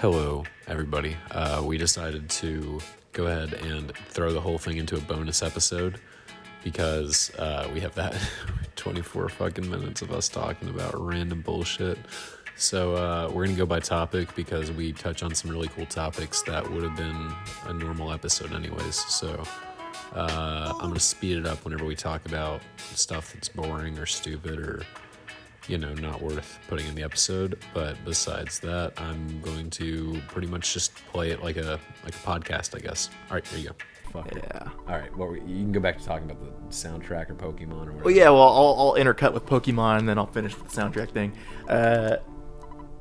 Hello, everybody. We decided to go ahead and throw the whole thing into a bonus episode because we have that 24 fucking minutes of us talking about random bullshit. So we're going to go by topic because we touch on some really cool topics that would have been a normal episode anyways. So I'm going to speed it up whenever we talk about stuff that's boring or stupid or not worth putting in the episode. But besides that, I'm going to pretty much just play it like a podcast, I guess. All right, here you go. Fuck yeah. All right, you can go back to talking about the soundtrack or Pokemon or whatever. Well, yeah, I'll intercut with Pokemon, and then I'll finish with the soundtrack thing. In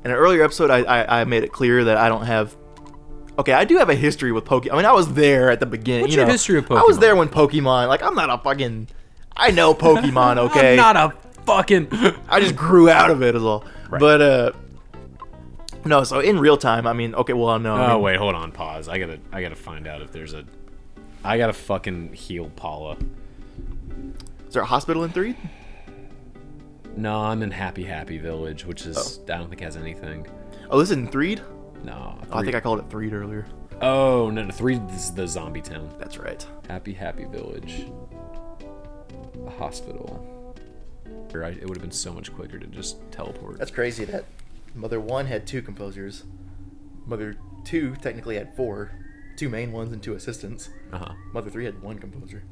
an earlier episode, I made it clear that I don't have... Okay, I do have a history with Pokemon. I mean, I was there at the beginning. What's your history with Pokemon? I was there when Pokemon... Like, I'm not a fucking... I know Pokemon, okay? I'm not a fucking... I just grew out of it is all. Right. But, no, so in real time, I mean... Okay, well, no. Oh, wait, hold on, pause. I gotta find out if there's a... I gotta fucking heal Paula. Is there a hospital in 3? No, I'm in Happy Village, which is... I don't think has anything. Oh, this is in 3? No. Oh, I think I called it 3 earlier. Oh, no, 3 is the zombie town. That's right. Happy Village. A hospital. It would have been so much quicker to just teleport. That's crazy that Mother 1 had 2 composers. Mother 2 technically had 4. 2 main ones and 2 assistants. Uh-huh. Mother 3 had 1 composer.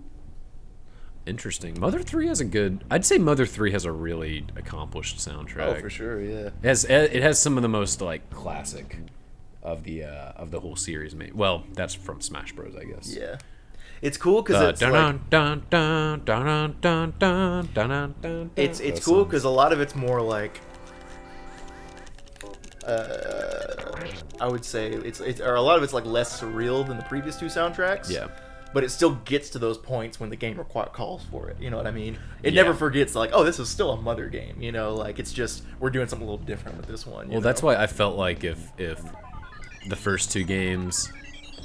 Interesting. Mother 3 has a good... I'd say Mother 3 has a really accomplished soundtrack. Oh, for sure, yeah. It has some of the most, classic of the whole series. Well, that's from Smash Bros, I guess. Yeah. It's cool because it's cool because a lot of it's more like... I would say or a lot of it's like less surreal than the previous 2 soundtracks. Yeah. But it still gets to those points when the game calls for it. You know what I mean? It never forgets, like, oh, this is still a Mother game. It's just we're doing something a little different with this one. Well, that's why I felt like if the first 2 games,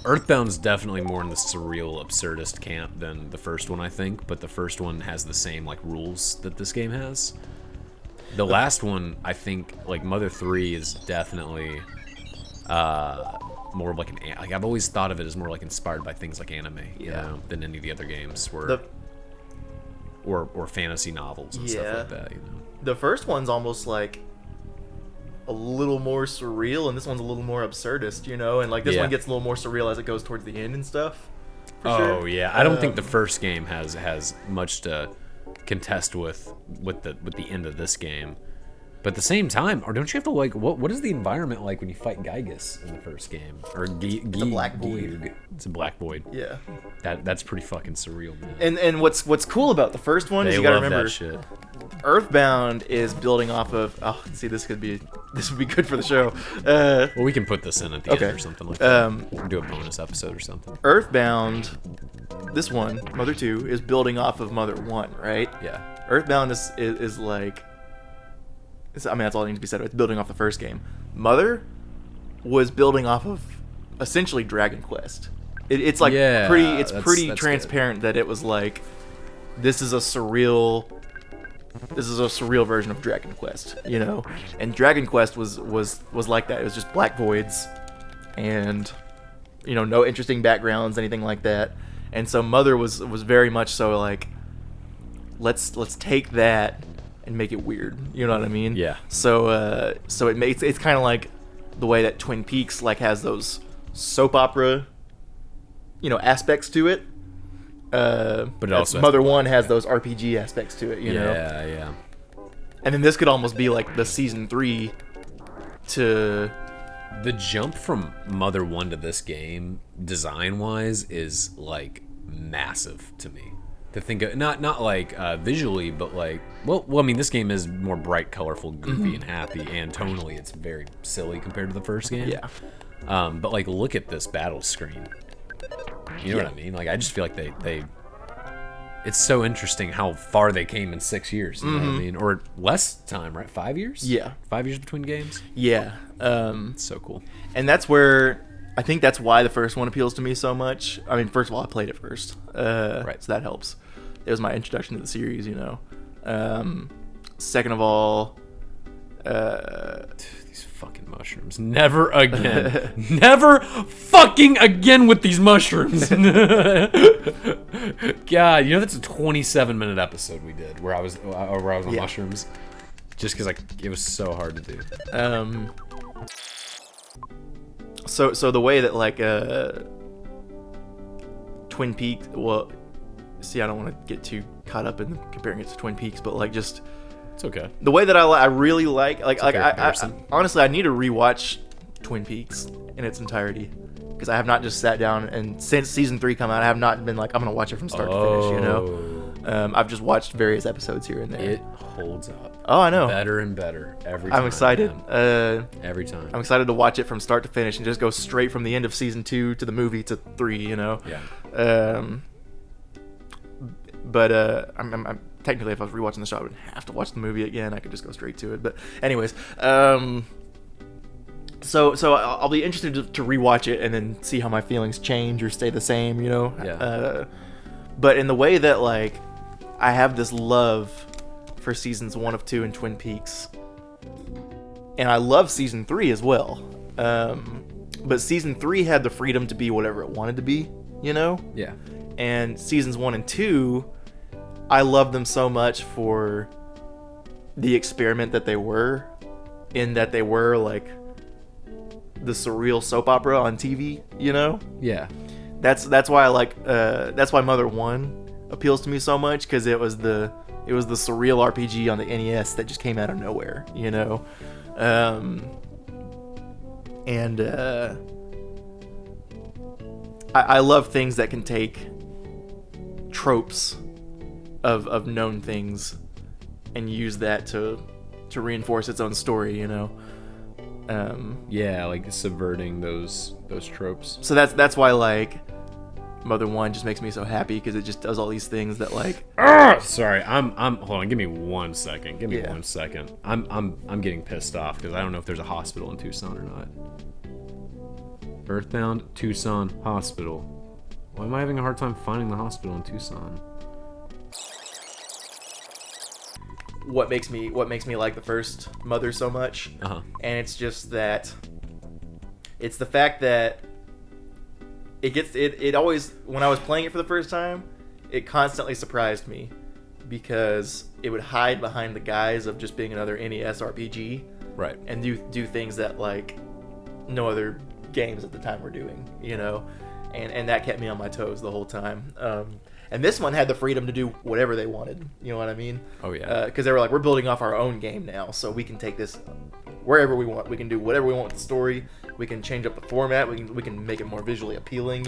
Earthbound's definitely more in the surreal, absurdist camp than the first one, I think. But the first one has the same rules that this game has. The last one, I think, Mother 3 is definitely more of I've always thought of it as more inspired by things like anime, than any of the other games or fantasy novels and stuff like that. The first one's almost like a little more surreal, and this one's a little more absurdist, and this one gets a little more surreal as it goes towards the end and stuff. Oh yeah, I don't think the first game has much to contest with the end of this game. But at the same time, or don't you have to what is the environment like when you fight Gygus in the first game? Or it's a black void. It's a black void. Yeah. That's pretty fucking surreal, man. And what's cool about the first one is you gotta remember that shit. Earthbound is building off of this would be good for the show. Well, we can put this in at the end or something like that. Or do a bonus episode or something. Earthbound, this one, Mother 2, is building off of Mother 1, right? Yeah. Earthbound is like... I mean, that's all that needs to be said. It's building off the first game. Mother was building off of essentially Dragon Quest. It's pretty transparent that it was like, this is a surreal version of Dragon Quest, And Dragon Quest was like that. It was just black voids, and no interesting backgrounds, anything like that. And so Mother was very much so like, let's take that and make it weird, you know what I mean? Yeah. So it's kind of like the way that Twin Peaks has those soap opera, aspects to it. But it also Mother 1 has those RPG aspects to it, you know? Yeah. And then this could almost be like the season 3 to... The jump from Mother 1 to this game, design-wise, is massive to me. To think of, not visually, but well, I mean, this game is more bright, colorful, goofy, and happy, and tonally, it's very silly compared to the first game. Yeah. But look at this battle screen. You know what I mean? I just feel like they. It's so interesting how far they came in 6 years. You know what I mean? Or less time, right? 5 years? Yeah. 5 years between games. Yeah. It's so cool. And that's where. I think that's why the first one appeals to me so much. I mean, first of all, I played it first. Right. So that helps. It was my introduction to the series, Second of all, These fucking mushrooms. Never again. Never fucking again with these mushrooms. God, that's a 27-minute episode we did where I was on mushrooms. Just because it was so hard to do. So the way that Twin Peaks, well, see, I don't want to get too caught up in comparing it to Twin Peaks, but it's okay. The way that I really like I honestly I need to rewatch Twin Peaks in its entirety, because I have not just sat down and since season 3 come out I have not been I'm gonna watch it from start to finish. I've just watched various episodes here and there. It holds up. Oh, I know. Better and better every time. I'm excited. Every time. I'm excited to watch it from start to finish and just go straight from the end of season 2 to the movie to 3. Yeah. But I'm technically, if I was rewatching the show, I wouldn't have to watch the movie again. I could just go straight to it. But anyways, so I'll be interested to rewatch it and then see how my feelings change or stay the same. Yeah. But in the way that I have this love for seasons 1 of 2 in Twin Peaks, and I love season 3 as well. But season 3 had the freedom to be whatever it wanted to be. Yeah. And seasons 1 and 2, I love them so much for the experiment that they were, in that they were the surreal soap opera on TV. Yeah. That's why I that's why Mother 1 appeals to me so much, because it was the surreal RPG on the NES that just came out of nowhere. I love things that can take tropes of known things and use that to reinforce its own story. Subverting those tropes. So that's why Mother 1 just makes me so happy, because it just does all these things that Sorry, I'm hold on, give me 1 second. Give me 1 second. I'm getting pissed off because I don't know if there's a hospital in Tucson or not. Earthbound, Tucson Hospital. Why am I having a hard time finding the hospital in Tucson? What makes me like the first Mother so much, and it's just that it's the fact that it always, when I was playing it for the first time, it constantly surprised me, because it would hide behind the guise of just being another NES RPG, right, and do things that no other games at the time were doing, and that kept me on my toes the whole time. And this one had the freedom to do whatever they wanted. You know what I mean? Oh, yeah. Because they were we're building off our own game now, so we can take this wherever we want. We can do whatever we want with the story. We can change up the format. We can make it more visually appealing.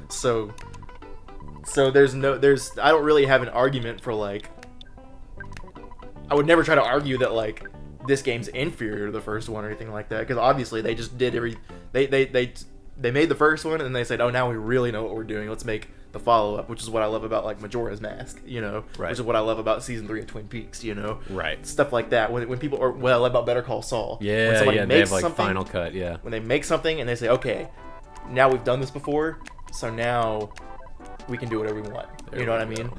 So there's I don't really have an argument for I would never try to argue that this game's inferior to the first one or anything like that, because obviously they just did they made the first one and they said, oh, now we really know what we're doing. Let's make the follow-up, which is what I love about Majora's Mask, right. Which is what I love about season 3 of Twin Peaks, right, stuff like that. When people are, I love about Better Call Saul. When somebody makes they have Final Cut, when they make something and they say, okay, now we've done this before, so now we can do whatever we want. You know what I mean?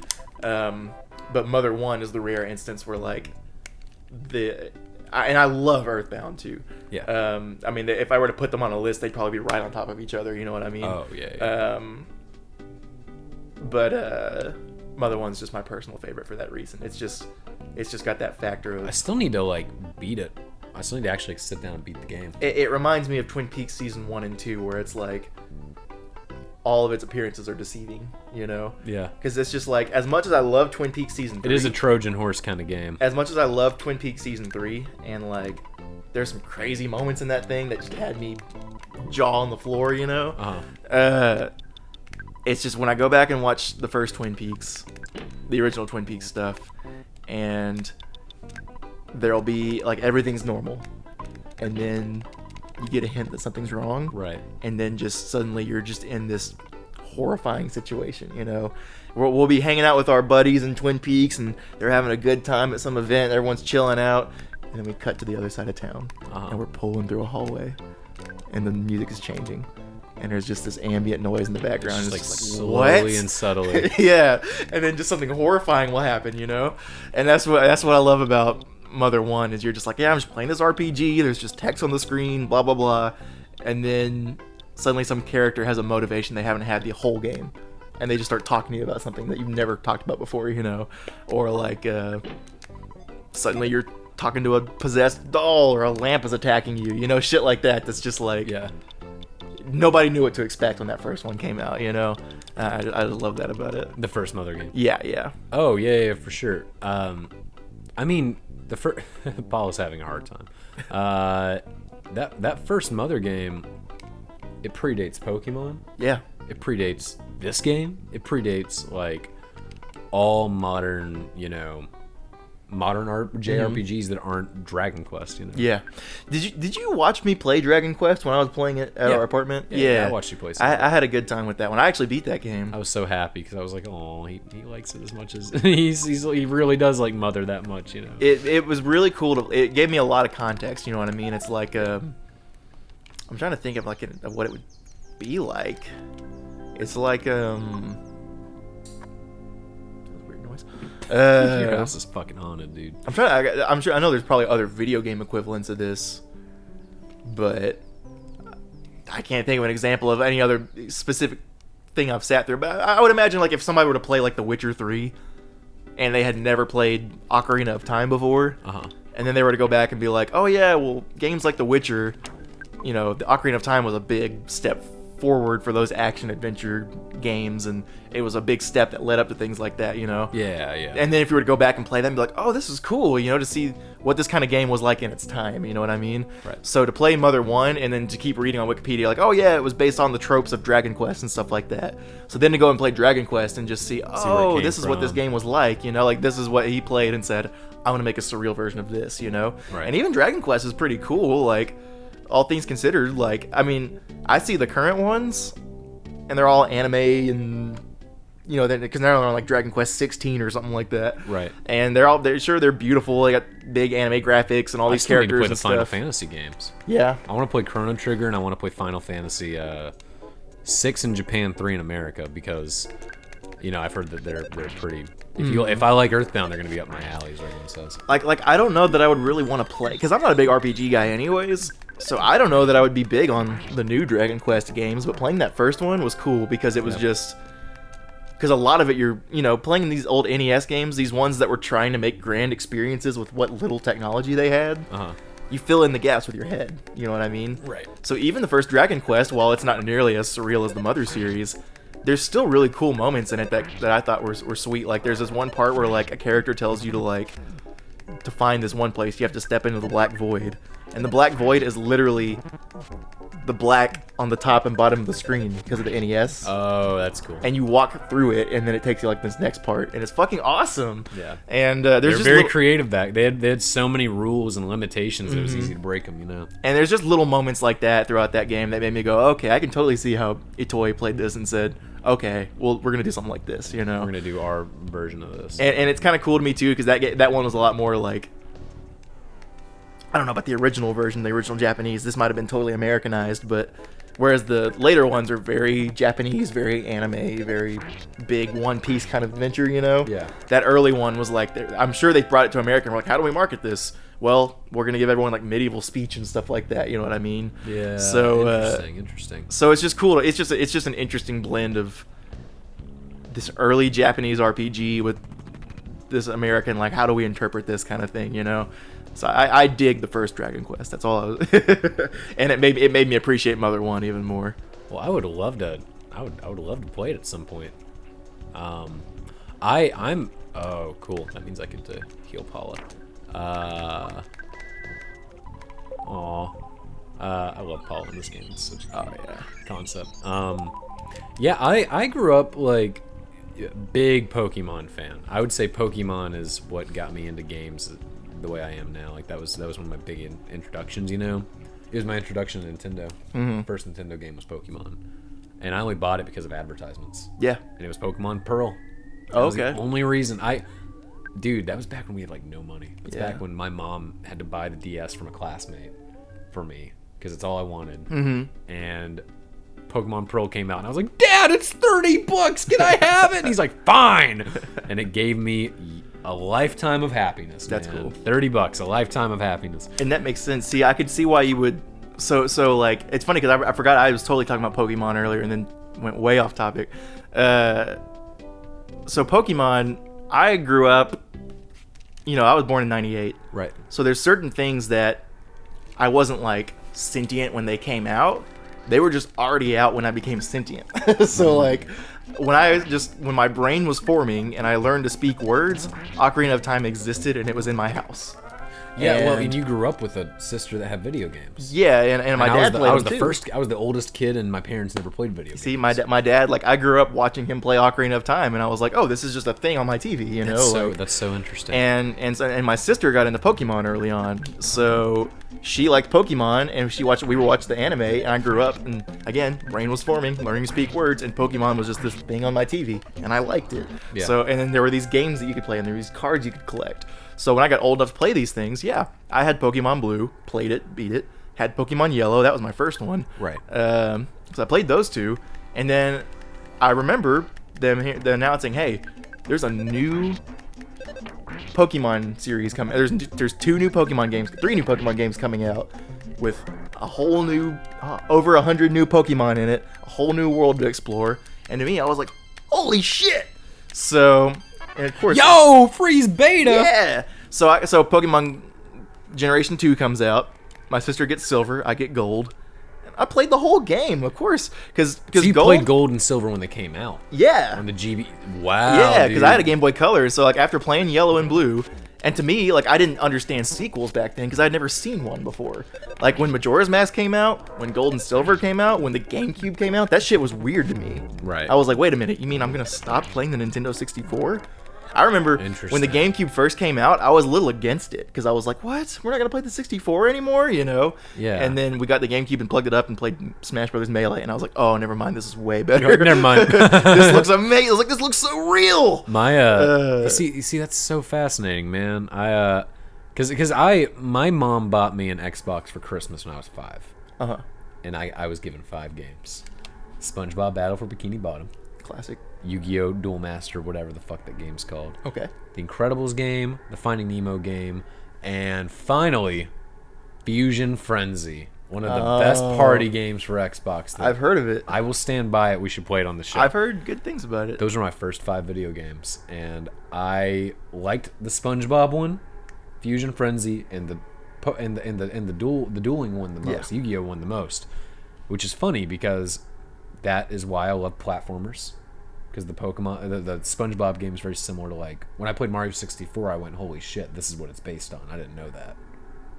But Mother 1 is the rare instance where and I love Earthbound too. Yeah. If I were to put them on a list, they'd probably be right on top of each other. You know what I mean? Oh yeah. But Mother 1's just my personal favorite for that reason. It's just got that factor of. I still need to beat it. I still need to actually sit down and beat the game. It reminds me of Twin Peaks season 1 and 2, where it's all of its appearances are deceiving. Yeah. Because it's just as much as I love Twin Peaks season 3, it is a Trojan horse kind of game. As much as I love Twin Peaks season 3, and there's some crazy moments in that thing that just had me jaw on the floor. It's just when I go back and watch the first Twin Peaks, the original Twin Peaks stuff, and there'll be everything's normal, and then you get a hint that something's wrong, right, and then just suddenly you're just in this horrifying situation. We'll be hanging out with our buddies in Twin Peaks, and they're having a good time at some event, everyone's chilling out, and then we cut to the other side of town, and we're pulling through a hallway, and the music is changing, and there's just this ambient noise in the background. It's just slowly what? and subtly. Yeah, and then just something horrifying will happen, and that's what I love about Mother 1 is you're just like, yeah, I'm just playing this RPG. There's just text on the screen, blah, blah, blah. And then suddenly some character has a motivation they haven't had the whole game. And they just start talking to you about something that you've never talked about before, you know? Or like, suddenly you're talking to a possessed doll or a lamp is attacking you, you know? Shit like that. That's just like... Yeah. Nobody knew what to expect when that first one came out, you know? I love that about it. The first Mother game. Yeah. Oh, yeah, for sure. I mean, the first... Paul is having a hard time. That first Mother game, it predates Pokemon. Yeah. It predates this game. It predates, like, all modern, you know... modern JRPGs that aren't Dragon Quest, you know. Yeah. Did you watch me play Dragon Quest when I was playing it at our apartment? Yeah, I watched you play. I had a good time with that one. I actually beat that game. I was so happy because I was like, oh, he likes it as much as he really does like Mother that much, you know. It was really cool. It gave me a lot of context. You know what I mean? It's like I'm trying to think of like of what it would be like. It's like Your house is fucking haunted, dude. I'm sure. I know there's probably other video game equivalents of this, but I can't think of an example of any other specific thing I've sat through. But I would imagine like if somebody were to play like The Witcher 3, and they had never played Ocarina of Time before, and then they were to go back and be like, oh yeah, well games like The Witcher, you know, the Ocarina of Time was a big step forward for those action adventure games, and it was a big step that led up to things like that, you know. Yeah. And then if you were to go back and play them, be like, oh, this is cool, you know, to see what this kind of game was like in its time, you know what I mean? Right. So to play Mother 1 and then to keep reading on Wikipedia, like, oh yeah, it was based on the tropes of Dragon Quest and stuff like that. So then to go and play Dragon Quest and just see oh, this is what this game was like, you know, like this is what he played and said, I want to make a surreal version of this, you know. Right. And even Dragon Quest is pretty cool, like all things considered. Like, I mean, I see the current ones and they're all anime and, you know, because they're on like Dragon Quest 16 or something like that. Right. And they're beautiful. They got big anime graphics and all these characters and stuff. I still need to play the Final Fantasy games. Yeah. I want to play Chrono Trigger and I want to play Final Fantasy 6 in Japan, 3 in America, because, you know, I've heard that they're pretty. If I like Earthbound, they're gonna be up my alley, as everyone says. Like I don't know that I would really want to play, because I'm not a big RPG guy anyways. So I don't know that I would be big on the new Dragon Quest games, but playing that first one was cool because it was just... Because a lot of it, you're, you know, playing these old NES games, these ones that were trying to make grand experiences with what little technology they had, you fill in the gaps with your head, you know what I mean? Right. So even the first Dragon Quest, while it's not nearly as surreal as the Mother series, there's still really cool moments in it that I thought were sweet. Like, there's this one part where, like, a character tells you to find this one place, you have to step into the Black Void. And the Black Void is literally the black on the top and bottom of the screen because of the NES. Oh, that's cool. And you walk through it, and then it takes you like this next part, and it's fucking awesome. Yeah. And they're just very creative back. They had so many rules and limitations. It was easy to break them, you know. And there's just little moments like that throughout that game that made me go, okay, I can totally see how Itoi played this and said, okay, well, we're gonna do something like this, you know. We're gonna do our version of this. And it's kind of cool to me too, because that one was a lot more like, I don't know about the original version, the original Japanese. This might have been totally Americanized, but whereas the later ones are very Japanese, very anime, very big One Piece kind of adventure, you know? Yeah. That early one was like, I'm sure they brought it to America and were like, how do we market this? Well, we're going to give everyone like medieval speech and stuff like that, you know what I mean? Yeah. So, interesting. So it's just cool. It's just an interesting blend of this early Japanese RPG with this American, like, how do we interpret this kind of thing, you know? So I dig the first Dragon Quest. That's all I was and it made me appreciate Mother 1 even more. Well, I would love to play it at some point. I'm oh, cool. That means I get to heal Paula. I love Paula in this game. It's such a concept. Yeah, I grew up like big Pokemon fan. I would say Pokemon is what got me into games the way I am now. Like that was one of my big introductions, you know. It was my introduction to Nintendo. First Nintendo game was Pokemon, and I only bought it because of advertisements. Yeah, and it was Pokemon Pearl. That was the only reason dude, that was back when we had like no money. It's back when my mom had to buy the DS from a classmate for me because it's all I wanted. And Pokemon Pearl came out, and I was like, Dad, it's $30. Can I have it? And he's like, fine. And it gave me a lifetime of happiness. That's man. cool. $30, a lifetime of happiness. And that makes sense. See, I could see why you would. So like, it's funny because I forgot I was totally talking about Pokemon earlier, and then went way off topic. So Pokemon, I grew up. I was born in '98. Right. So there's certain things that I wasn't like sentient when they came out. They were just already out when I became sentient. So like when my brain was forming and I learned to speak words, Ocarina of Time existed and it was in my house. Yeah, and, well, and you grew up with a sister that had video games. Yeah, and my dad played. I was them the too. first. I was the oldest kid, and my parents never played video games. See, my dad, like, I grew up watching him play Ocarina of Time, and I was like, oh, this is just a thing on my TV, That's so interesting. And my sister got into Pokemon early on, so she liked Pokemon, and we were watching the anime, and I grew up, and again, brain was forming, learning to speak words, and Pokemon was just this thing on my TV, and I liked it. Yeah. So, and then there were these games that you could play, and there were these cards you could collect. So when I got old enough to play these things, yeah, I had Pokemon Blue, played it, beat it. Had Pokemon Yellow, that was my first one. Right. So I played those two, and then I remember them announcing, "Hey, there's a new Pokemon series coming. There's 2 new Pokemon games, 3 new Pokemon games coming out with a whole new, over 100 new Pokemon in it, a whole new world to explore." And to me, I was like, "Holy shit!" So. And of course, yo, freeze beta. Yeah. So Pokemon Generation 2 comes out. My sister gets silver. I get gold. And I played the whole game, of course, because So you played gold and silver when they came out. Yeah. On the GB. Wow. Yeah, because I had a Game Boy Color. So like after playing Yellow and Blue, and to me, like I didn't understand sequels back then because I'd never seen one before. Like when Majora's Mask came out, when Gold and Silver came out, when the GameCube came out, that shit was weird to me. Right. I was like, wait a minute, you mean I'm gonna stop playing the Nintendo 64? I remember when the GameCube first came out, I was a little against it because I was like, what? We're not going to play the 64 anymore, Yeah. And then we got the GameCube and plugged it up and played Smash Brothers Melee, and I was like, oh, never mind, this is way better. Never mind. This looks amazing. I was like, this looks so real. See, that's so fascinating, man. Because my mom bought me an Xbox for Christmas when I was 5. Uh-huh. And I was given 5 games. SpongeBob Battle for Bikini Bottom. Classic. Yu-Gi-Oh! Duel Master, whatever the fuck that game's called. Okay. The Incredibles game, the Finding Nemo game, and finally, Fusion Frenzy. One of the best party games for Xbox. I've heard of it. I will stand by it. We should play it on the show. I've heard good things about it. Those were my first 5 video games, and I liked the SpongeBob one, Fusion Frenzy, and the dueling one the most. Yeah. Yu-Gi-Oh! One the most, which is funny because that is why I love platformers. Because the SpongeBob game is very similar to like when I played Mario 64. I went, holy shit, this is what it's based on. I didn't know that.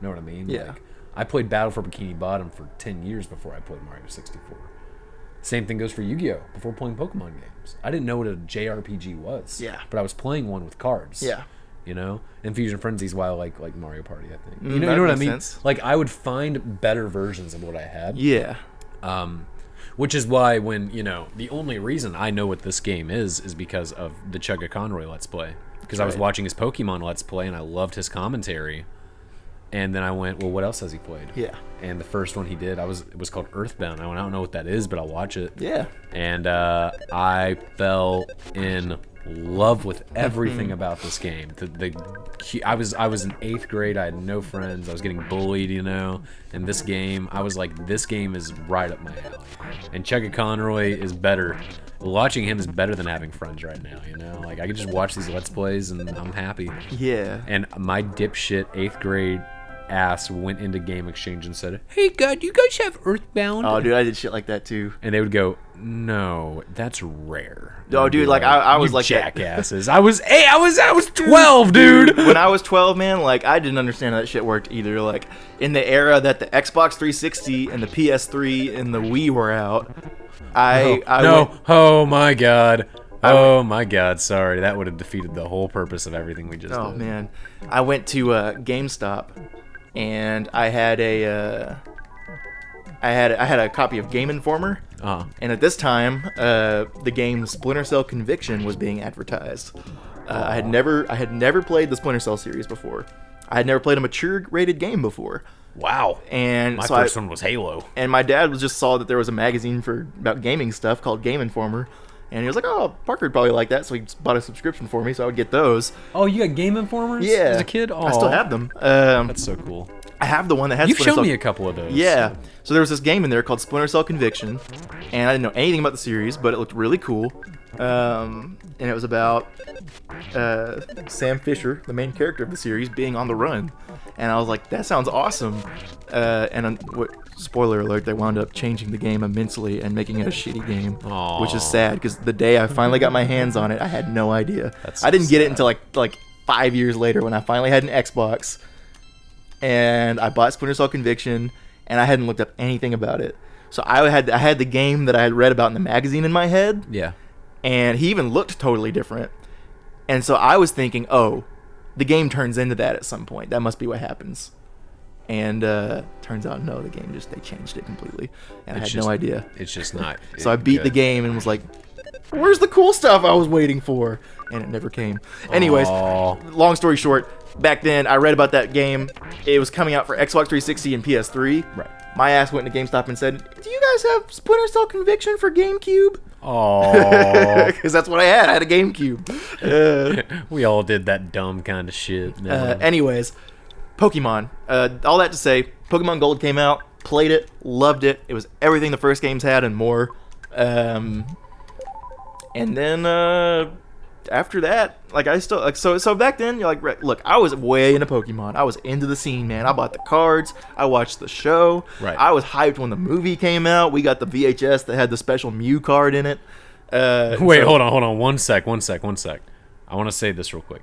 Know what I mean? Yeah. Like, I played Battle for Bikini Bottom for 10 years before I played Mario 64. Same thing goes for Yu-Gi-Oh! Before playing Pokemon games. I didn't know what a JRPG was. Yeah. But I was playing one with cards. Yeah. And Fusion Frenzy is why I like Mario Party, I think. That You know what I makes mean? sense. Like, I would find better versions of what I had. Yeah. Which is why when, the only reason I know what this game is because of the Chugga Conroy Let's Play. Because I was watching his Pokemon Let's Play and I loved his commentary. And then I went, well, what else has he played? Yeah. And the first one he did, it was called Earthbound. I don't know what that is, but I'll watch it. Yeah. And I fell in love with everything about this game. I was in 8th grade. I had no friends. I was getting bullied, And this game, I was like, this game is right up my alley. And Chugga Conroy is better. Watching him is better than having friends right now, Like, I could just watch these Let's Plays and I'm happy. Yeah. And my dipshit 8th grade ass went into Game Exchange and said, hey, God, you guys have Earthbound? Oh, dude, I did shit like that too. And they would go, no, that's rare. Oh, dude, like I was like jackasses. I was 12, dude. When I was 12, man, like I didn't understand how that shit worked either. Like in the era that the Xbox 360 and the PS3 and the Wii were out, oh my God. Oh my God, sorry. That would have defeated the whole purpose of everything we just did. Oh man. I went to GameStop and I had a copy of Game Informer. Uh-huh. And at this time, the game Splinter Cell Conviction was being advertised. I had never played the Splinter Cell series before. I had never played a mature rated game before. Wow. And my so first one was Halo. And my dad just saw that there was a magazine about gaming stuff called Game Informer. And he was like, oh, Parker would probably like that. So he bought a subscription for me, so I would get those. Oh, you got Game Informers? Yeah. As a kid? Aww. I still have them. That's so cool. I have the one that has You've Splinter shown Cell. me a couple of those. Yeah. So there was this game in there called Splinter Cell Conviction. And I didn't know anything about the series, but it looked really cool. And it was about Sam Fisher, the main character of the series, being on the run. And I was like, that sounds awesome. Spoiler alert, they wound up changing the game immensely and making it a shitty game. Aww. Which is sad, because the day I finally got my hands on it, I had no idea. That's I didn't get it sad. until like 5 years later when I finally had an Xbox. And I bought Splinter Cell Conviction, and I hadn't looked up anything about it. So I had the game that I had read about in the magazine in my head. Yeah. And he even looked totally different. And so I was thinking, oh, the game turns into that at some point. That must be what happens. And turns out, no, the game they changed it completely. And I had no idea. It's just not. So I beat the game and was like, where's the cool stuff I was waiting for? And it never came. Anyways, long story short, back then I read about that game. It was coming out for Xbox 360 and PS3. Right. My ass went to GameStop and said, do you guys have Splinter Cell Conviction for GameCube? Oh. Because that's what I had. I had a GameCube. We all did that dumb kind of shit. Anyways, Pokemon. All that to say, Pokemon Gold came out, played it, loved it. It was everything the first games had and more. And then after that, like I still like so back then, you're like, look, I was way into Pokemon. I was into the scene, man. I bought the cards. I watched the show. Right. I was hyped when the movie came out. We got the VHS that had the special Mew card in it. Wait, hold on. One sec. I want to say this real quick.